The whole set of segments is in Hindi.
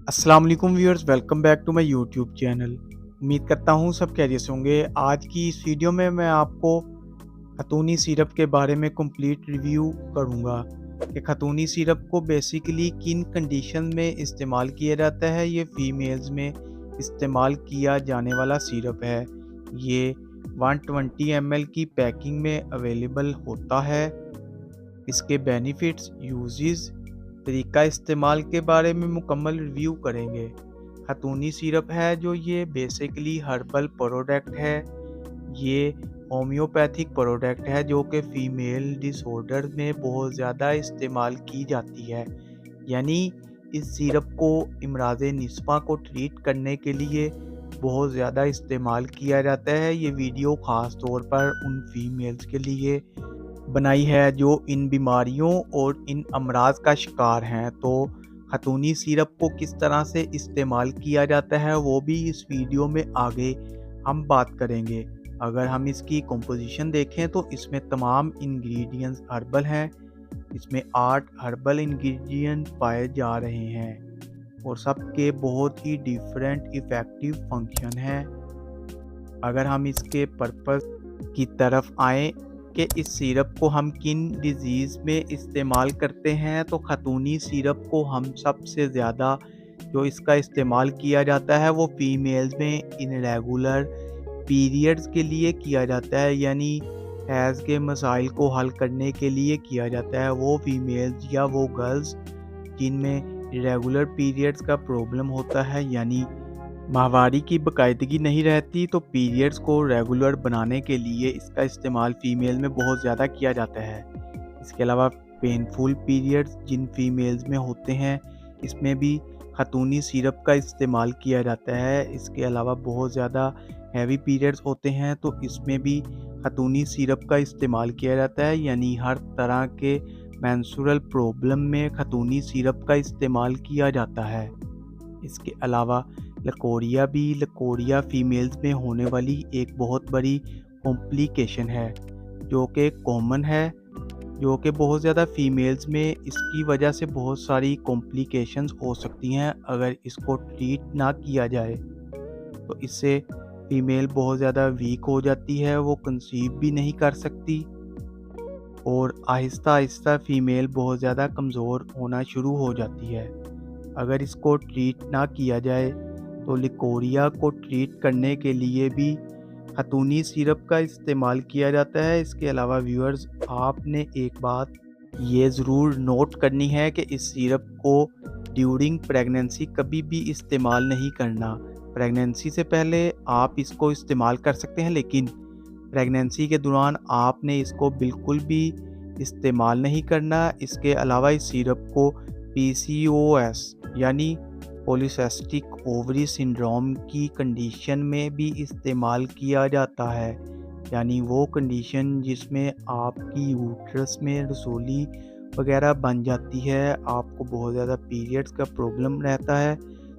अस्सलाम वालेकुम viewers, welcome back to my YouTube channel. उम्मीद करता हूँ सब खैरियत से होंगे। आज की इस वीडियो में मैं आपको खतूनी सिरप के बारे में कंप्लीट रिव्यू करूँगा कि खतूनी सिरप को बेसिकली किन कंडीशन में इस्तेमाल किया जाता है। ये फीमेल्स में इस्तेमाल किया जाने वाला सिरप है। ये 120 ml की पैकिंग में अवेलेबल होता है। इसके बेनिफिट्स, यूजेस, तरीका इस्तेमाल के बारे में मुकम्मल रिव्यू करेंगे। खतूनी सिरप है जो ये बेसिकली हर्बल प्रोडक्ट है। ये होम्योपैथिक प्रोडक्ट है जो कि फ़ीमेल डिसऑर्डर में बहुत ज़्यादा इस्तेमाल की जाती है। यानी इस सिरप को इमराज़ निस्फ़ा को ट्रीट करने के लिए बहुत ज़्यादा इस्तेमाल किया जाता है। ये वीडियो ख़ास तौर पर उन फीमेल्स के लिए बनाई है जो इन बीमारियों और इन अमराज का शिकार हैं। तो खतूनी सिरप को किस तरह से इस्तेमाल किया जाता है वो भी इस वीडियो में आगे हम बात करेंगे। अगर हम इसकी कंपोजिशन देखें तो इसमें तमाम इंग्रेडिएंट्स हर्बल हैं। इसमें 8 हर्बल इंग्रेडिएंट पाए जा रहे हैं और सबके बहुत ही डिफरेंट इफ़ेक्टिव फंक्शन हैं। अगर हम इसके पर्पस की तरफ आएँ कि इस सिरप को हम किन डिज़ीज़ में इस्तेमाल करते हैं, तो खतूनी सिरप को हम सबसे ज़्यादा जो इसका इस्तेमाल किया जाता है वो फीमेल्स में इर्रेगुलर पीरियड्स के लिए किया जाता है। यानी हैज़ के मसाइल को हल करने के लिए किया जाता है। वो फीमेल्स या वो गर्ल्स जिनमें इर्रेगुलर पीरियड्स का प्रॉब्लम होता है, यानी माहवारी की बाकायदगी नहीं रहती, तो पीरियड्स को रेगुलर बनाने के लिए इसका इस्तेमाल फ़ीमेल में बहुत ज़्यादा किया जाता है। इसके अलावा पेनफुल पीरियड्स जिन फीमेल्स में होते हैं, इसमें भी खतूनी सिरप का इस्तेमाल किया जाता है। इसके अलावा बहुत ज़्यादा हैवी पीरियड्स होते हैं तो इसमें भी खतूनी सिरप का इस्तेमाल किया जाता है। यानी हर तरह के मेंस्ट्रुअल प्रॉब्लम में खतूनी सिरप का इस्तेमाल किया जाता है। इसके अलावा लकोरिया फीमेल्स में होने वाली एक बहुत बड़ी कॉम्प्लिकेशन है जो कि कॉमन है, जो कि बहुत ज़्यादा फीमेल्स में इसकी वजह से बहुत सारी कॉम्प्लिकेशंस हो सकती हैं। अगर इसको ट्रीट ना किया जाए तो इससे फीमेल बहुत ज़्यादा वीक हो जाती है, वो कंसीव भी नहीं कर सकती और आहिस्ता आहिस्ता फीमेल बहुत ज़्यादा कमज़ोर होना शुरू हो जाती है। अगर इसको ट्रीट ना किया जाए तो लिकोरिया को ट्रीट करने के लिए भी खतूनी सिरप का इस्तेमाल किया जाता है। इसके अलावा व्यूअर्स, आपने एक बात ये ज़रूर नोट करनी है कि इस सिरप को ड्यूरिंग प्रेगनेंसी कभी भी इस्तेमाल नहीं करना। प्रेगनेंसी से पहले आप इसको इस्तेमाल कर सकते हैं, लेकिन प्रेगनेंसी के दौरान आपने इसको बिल्कुल भी इस्तेमाल नहीं करना। इसके अलावा इस सिरप को PCOS यानी पॉलीसिस्टिक ओवरी सिंड्रोम की कंडीशन में भी इस्तेमाल किया जाता है। यानी वो कंडीशन जिसमें आपकी यूट्रस में रसोली वगैरह बन जाती है, आपको बहुत ज़्यादा पीरियड्स का प्रॉब्लम रहता है,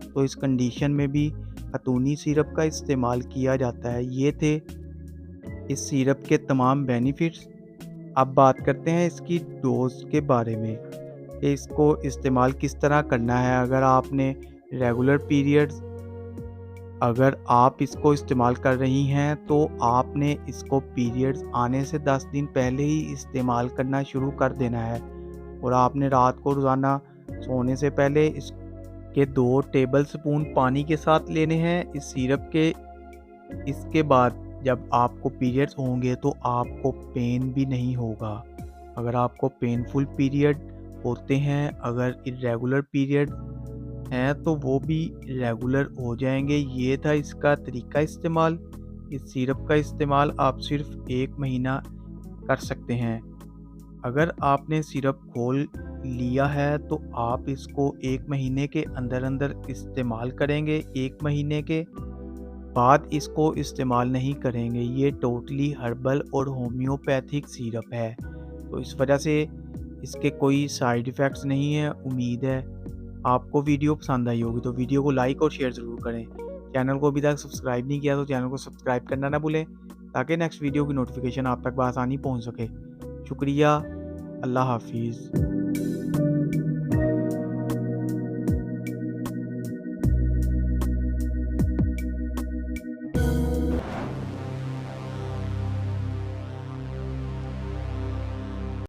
तो इस कंडीशन में भी खतूनी सिरप का इस्तेमाल किया जाता है। ये थे इस सिरप के तमाम बेनिफिट्स। अब बात करते हैं इसकी डोज के बारे में कि इसको इस्तेमाल किस तरह करना है। अगर आपने रेगुलर पीरियड्स अगर आप इसको इस्तेमाल कर रही हैं तो आपने इसको पीरियड्स आने से 10 दिन पहले ही इस्तेमाल करना शुरू कर देना है और आपने रात को रोज़ाना सोने से पहले इसके 2 टेबल स्पून पानी के साथ लेने हैं इस सिरप के। इसके बाद जब आपको पीरियड्स होंगे तो आपको पेन भी नहीं होगा। अगर आपको पेनफुल पीरियड होते हैं, अगर इर्रेगुलर पीरियड हैं तो वो भी रेगुलर हो जाएंगे। ये था इसका तरीका इस्तेमाल। इस सिरप का इस्तेमाल आप सिर्फ 1 महीना कर सकते हैं। अगर आपने सिरप खोल लिया है तो आप इसको 1 महीने के अंदर अंदर इस्तेमाल करेंगे। 1 महीने के बाद इसको इस्तेमाल नहीं करेंगे। ये टोटली हर्बल और होम्योपैथिक सिरप है, तो इस वजह से इसके कोई साइड इफ़ेक्ट्स नहीं है। उम्मीद है आपको वीडियो पसंद आई होगी, तो वीडियो को लाइक और शेयर ज़रूर करें। चैनल को अभी तक सब्सक्राइब नहीं किया तो चैनल को सब्सक्राइब करना ना भूलें ताकि नेक्स्ट वीडियो की नोटिफिकेशन आप तक बआसानी पहुंच सके। शुक्रिया। अल्लाह हाफिज़।